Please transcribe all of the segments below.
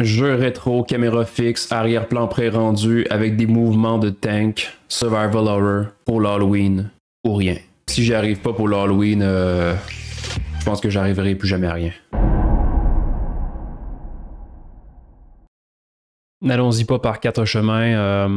Jeu rétro, caméra fixe, arrière-plan pré-rendu avec des mouvements de tank, survival horror pour l'Halloween ou rien. Si j'y arrive pas pour l'Halloween, je pense que j'arriverai plus jamais à rien. N'allons-y pas par quatre chemins.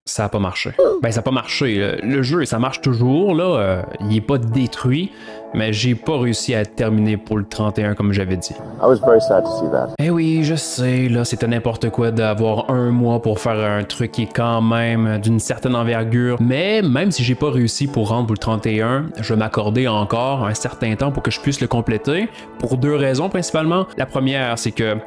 Ça n'a pas marché. Ben, ça n'a pas marché. Le jeu, ça marche toujours, là. Il est pas détruit, mais j'ai pas réussi à terminer pour le 31 comme j'avais dit. I was very sad to see that. Eh oui, je sais, là, c'était n'importe quoi d'avoir un mois pour faire un truc qui est quand même d'une certaine envergure. Mais même si j'ai pas réussi pour rendre pour le 31, je vais m'accorder encore un certain temps pour que je puisse le compléter. Pour deux raisons principalement. La première, c'est que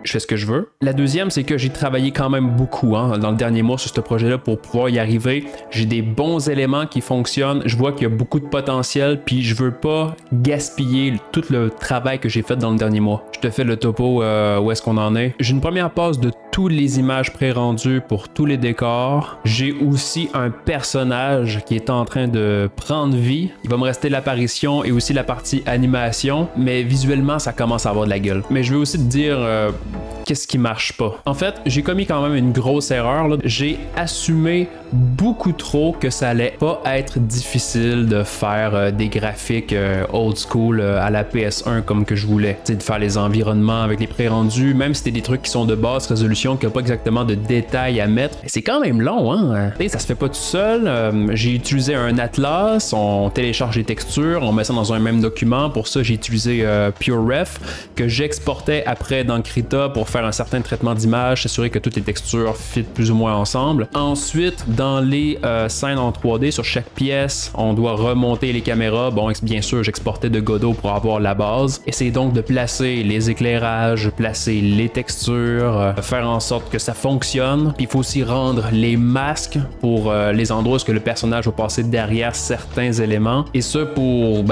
je fais ce que je veux. La deuxième, c'est que j'ai travaillé quand même beaucoup dans le dernier mois sur ce projet-là pour pouvoir y arriver. J'ai des bons éléments qui fonctionnent. Je vois qu'il y a beaucoup de potentiel, puis je veux pas gaspiller tout le travail que j'ai fait dans le dernier mois. Je te fais le topo où est-ce qu'on en est. J'ai une première passe de toutes les images pré-rendues pour tous les décors. J'ai aussi un personnage qui est en train de prendre vie. Il va me rester l'apparition et aussi la partie animation, mais visuellement, ça commence à avoir de la gueule. Mais je veux aussi te dire qu'est-ce qui marche pas. En fait, j'ai commis quand même une grosse erreur. J'ai assumé beaucoup trop que ça allait pas être difficile de faire des graphiques old school à la PS1 comme que je voulais. T'sais, de faire les environnements avec les pré-rendus, même si c'était des trucs qui sont de basse résolution, qui n'ont pas exactement de détails à mettre. C'est quand même long, hein? T'sais, ça se fait pas tout seul. J'ai utilisé un atlas, on télécharge les textures, on met ça dans un même document. Pour ça, j'ai utilisé PureRef que j'exportais après dans Krita pour faire un certain traitement d'image, s'assurer que toutes les textures fit plus ou moins ensemble. Ensuite, dans les scènes en 3D, sur chaque pièce, on doit remonter les caméras. Bon, bien sûr, j'exportais de Godot pour avoir la base. Essayer donc de placer les éclairages, placer les textures, faire en sorte que ça fonctionne. Puis il faut aussi rendre les masques pour les endroits où le personnage va passer derrière certains éléments. Et ça pour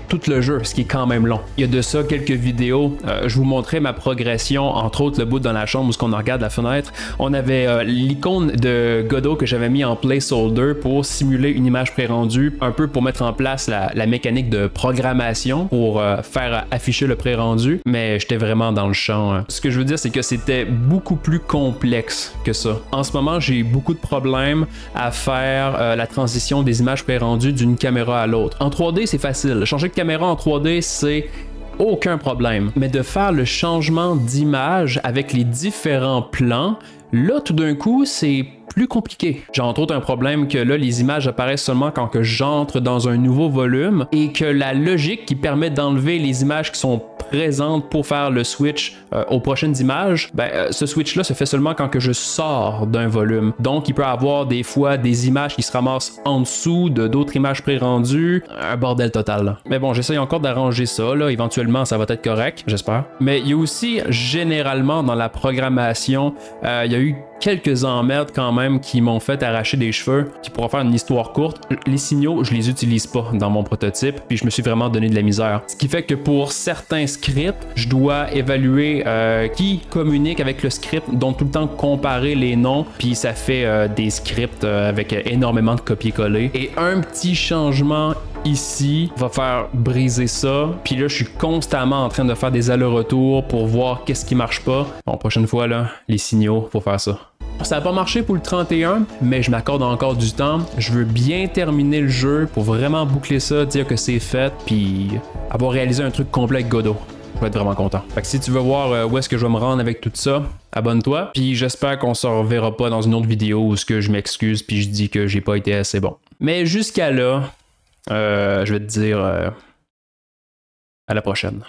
tout le jeu, ce qui est quand même long. Il y a de ça quelques vidéos. Je vous montrais ma progression, entre autres le bout dans la chambre où on regarde la fenêtre. On avait l'icône de Godot que j'avais mis en placeholder pour simuler une image pré-rendue, un peu pour mettre en place la mécanique de programmation pour faire afficher le pré-rendu, mais j'étais vraiment dans le champ. Ce que je veux dire, c'est que c'était beaucoup plus complexe que ça. En ce moment, j'ai beaucoup de problèmes à faire la transition des images pré-rendues d'une caméra à l'autre. En 3D, c'est facile. Changer de caméra en 3D, c'est aucun problème. Mais de faire le changement d'image avec les différents plans, là, tout d'un coup, c'est plus compliqué. J'ai entre autres un problème que là, les images apparaissent seulement quand que j'entre dans un nouveau volume et que la logique qui permet d'enlever les images qui sont présentes pour faire le switch aux prochaines images, ce switch-là se fait seulement quand que je sors d'un volume. Donc, il peut y avoir des fois des images qui se ramassent en dessous de d'autres images pré-rendues. Un bordel total, là. Mais bon, j'essaye encore d'arranger ça, là. Éventuellement, ça va être correct, j'espère. Mais il y a aussi, généralement, dans la programmation, il y a eu quelques emmerdes quand même qui m'ont fait arracher des cheveux. Qui pourra faire une histoire courte, les signaux, je les utilise pas dans mon prototype, puis je me suis vraiment donné de la misère. Ce qui fait que pour certains scripts, je dois évaluer qui communique avec le script, donc tout le temps comparer les noms, puis ça fait des scripts avec énormément de copier-coller. Et un petit changement ici va faire briser ça. Puis là, je suis constamment en train de faire des allers-retours pour voir qu'est-ce qui marche pas. Bon, prochaine fois, là, les signaux, faut faire ça. Ça n'a pas marché pour le 31, mais je m'accorde encore du temps. Je veux bien terminer le jeu pour vraiment boucler ça, dire que c'est fait, puis avoir réalisé un truc complet avec Godot. Je vais être vraiment content. Fait que si tu veux voir où est-ce que je vais me rendre avec tout ça, abonne-toi. Puis j'espère qu'on se reverra pas dans une autre vidéo où je m'excuse puis je dis que j'ai pas été assez bon. Mais jusqu'à là, je vais te dire à la prochaine.